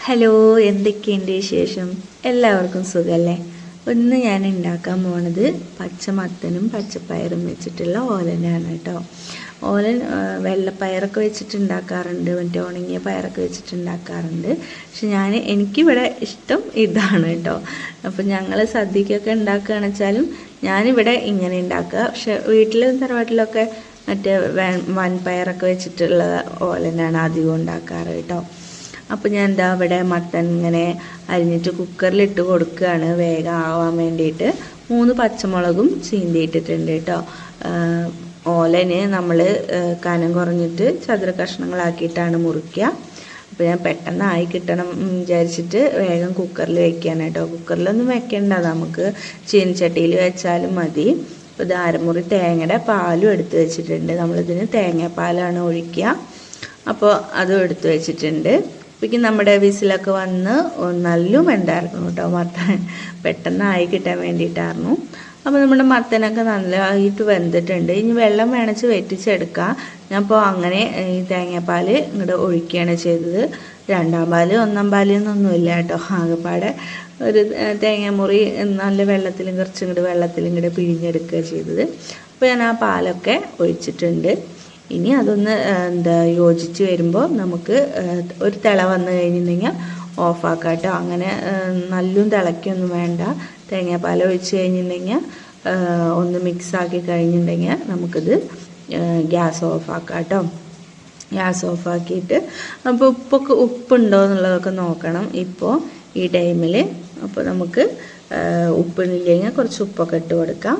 Hello, എന്തൊക്കെയുണ്ട് വിശേഷം? എല്ലാവർക്കും സുഖമല്ലേ? ഇന്ന് ഞാൻ ഉണ്ടാക്കാൻ പോണത് പച്ചമത്തനും പച്ചപ്പയറും വെച്ചിട്ടുള്ള ഓലനാണ് കേട്ടോ. ഓലൻ വെള്ളപ്പയറൊക്കെ വെച്ചിട്ട് ഉണ്ടാക്കാറുണ്ട്, മറ്റേ ഉണങ്ങിയ പയറൊക്കെ വെച്ചിട്ട് ഉണ്ടാക്കാറുണ്ട്. പക്ഷെ എനിക്കിവിടെ ഇഷ്ടം ഇതാണ് കേട്ടോ. അപ്പം ഞങ്ങൾ സദ്യക്കൊക്കെ ഉണ്ടാക്കുകയാണെന്ന് വെച്ചാലും ഞാനിവിടെ ഇങ്ങനെ ഉണ്ടാക്കുക. പക്ഷെ വീട്ടിലും തറവാട്ടിലൊക്കെ മറ്റേ വൻപയറൊക്കെ വെച്ചിട്ടുള്ള ഓലനാണ് അധികം ഉണ്ടാക്കാറ് കേട്ടോ. അപ്പോൾ ഞാൻ ഇവിടെ മത്തൻ ഇങ്ങനെ അരിഞ്ഞിട്ട് കുക്കറിലിട്ട് കൊടുക്കുകയാണ് വേഗം ആവാൻ വേണ്ടിയിട്ട്. 3 പച്ചമുളകും ചീന്തിയിട്ടിട്ടുണ്ട് കേട്ടോ. ഓലന് നമ്മൾ കനം കുറഞ്ഞിട്ട് ചതുര കഷ്ണങ്ങളാക്കിയിട്ടാണ് മുറിക്കുക. അപ്പോൾ ഞാൻ പെട്ടെന്നായി കിട്ടണം വിചാരിച്ചിട്ട് വേഗം കുക്കറിൽ വെക്കുകയാണ് കേട്ടോ. കുക്കറിലൊന്നും വെക്കേണ്ട, നമുക്ക് ചീനച്ചട്ടിയിൽ വെച്ചാലും മതി. അപ്പോൾ ഇത് അരമുറി തേങ്ങയുടെ പാലും എടുത്ത് വെച്ചിട്ടുണ്ട്. നമ്മളിതിന് തേങ്ങാപ്പാലാണ് ഒഴിക്കുക. അപ്പോൾ അതും എടുത്ത് വെച്ചിട്ടുണ്ട്. ഇപ്പോഴേക്കും നമ്മുടെ വിസിലൊക്കെ വന്ന് നല്ല ഉണ്ടായിരുന്നു കേട്ടോ. മത്തൻ പെട്ടെന്നായി കിട്ടാൻ വേണ്ടിയിട്ടായിരുന്നു. അപ്പോൾ നമ്മുടെ മത്തനൊക്കെ നല്ലതായിട്ട് വെന്തിട്ടുണ്ട്. ഇനി വെള്ളം വേണിച്ച് വെറ്റിച്ചെടുക്കാം. ഞാൻ ഇപ്പോൾ അങ്ങനെ ഈ തേങ്ങാപ്പാൽ ഇങ്ങോട്ട് ഒഴിക്കുകയാണ് ചെയ്തത്. 2ാം പാല് 1ാം പാല് എന്നൊന്നുമില്ല കേട്ടോ. ആകെപ്പാടെ ഒരു തേങ്ങാമുറി നല്ല വെള്ളത്തിലും ഇങ്ങോട്ട് പിഴിഞ്ഞെടുക്കുക ചെയ്തത്. അപ്പോൾ ഞാൻ ആ പാലൊക്കെ ഒഴിച്ചിട്ടുണ്ട്. ഇനി അതൊന്ന് യോജിച്ച് വരുമ്പോൾ നമുക്ക് ഒരു തിള വന്നു കഴിഞ്ഞിട്ടുണ്ടെങ്കിൽ ഓഫാക്കാം കേട്ടോ. അങ്ങനെ നല്ലും തിളയ്ക്കൊന്നും വേണ്ട. തേങ്ങാപ്പാൽ ഒഴിച്ച് കഴിഞ്ഞിട്ടുണ്ടെങ്കിൽ ഒന്ന് മിക്സാക്കി കഴിഞ്ഞിട്ടുണ്ടെങ്കിൽ നമുക്കിത് ഗ്യാസ് ഓഫാക്കാം കേട്ടോ. ഗ്യാസ് ഓഫാക്കിയിട്ട് അപ്പോൾ ഉപ്പുണ്ടോ എന്നുള്ളതൊക്കെ നോക്കണം ഇപ്പോൾ ഈ ടൈമിൽ. അപ്പോൾ നമുക്ക് ഉപ്പില്ലെങ്കിൽ കുറച്ച് ഉപ്പൊക്കെ ഇട്ട് കൊടുക്കാം.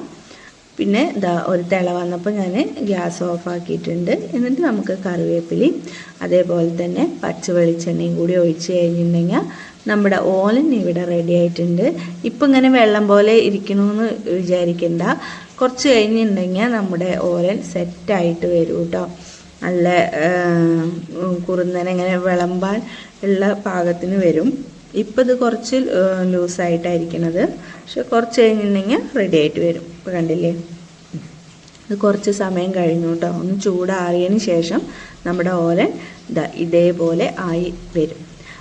പിന്നെ ഒരു തിള വന്നപ്പോൾ ഞാൻ ഗ്യാസ് ഓഫാക്കിയിട്ടുണ്ട്. എന്നിട്ട് നമുക്ക് കറിവേപ്പിലയും അതേപോലെ തന്നെ പച്ച വെളിച്ചെണ്ണയും കൂടി ഒഴിച്ച് കഴിഞ്ഞിട്ടുണ്ടെങ്കിൽ നമ്മുടെ ഓലൻ ഇവിടെ റെഡി ആയിട്ടുണ്ട്. ഇപ്പം ഇങ്ങനെ വെള്ളം പോലെ ഇരിക്കണമെന്ന് വിചാരിക്കണ്ട. കുറച്ച് കഴിഞ്ഞിട്ടുണ്ടെങ്കിൽ നമ്മുടെ ഓലൻ സെറ്റായിട്ട് വരും കേട്ടോ. നല്ല കുറുന്നനെ ഇങ്ങനെ വിളമ്പാൻ ഉള്ള പാകത്തിന് വരും. ഇപ്പം ഇത് കുറച്ച് ലൂസായിട്ടായിരിക്കണത്. പക്ഷെ കുറച്ച് കഴിഞ്ഞിട്ടുണ്ടെങ്കിൽ റെഡി ആയിട്ട് വരും. ഇപ്പോൾ കണ്ടില്ലേ, ഇത് കുറച്ച് സമയം കഴിഞ്ഞു കേട്ടോ. ഒന്ന് ചൂടാറിയതിന് ശേഷം നമ്മുടെ ഓലൻ ഇതേപോലെ ആയി വരും.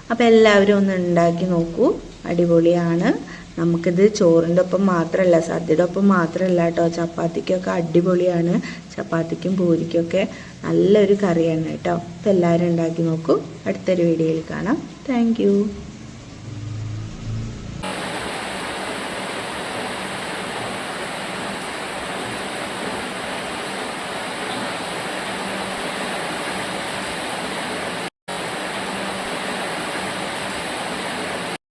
അപ്പോൾ എല്ലാവരും ഒന്ന് ഉണ്ടാക്കി നോക്കൂ, അടിപൊളിയാണ്. നമുക്കിത് ചോറിൻ്റെ ഒപ്പം മാത്രമല്ല, സദ്യയുടെ ഒപ്പം മാത്രമല്ല കേട്ടോ, ചപ്പാത്തിക്കൊക്കെ അടിപൊളിയാണ്. ചപ്പാത്തിക്കും പൂരിക്കൊക്കെ നല്ലൊരു കറിയാണ് കേട്ടോ. അപ്പോൾ എല്ലാവരും ഉണ്ടാക്കി നോക്കൂ. അടുത്തൊരു വീഡിയോയിൽ കാണാം. താങ്ക്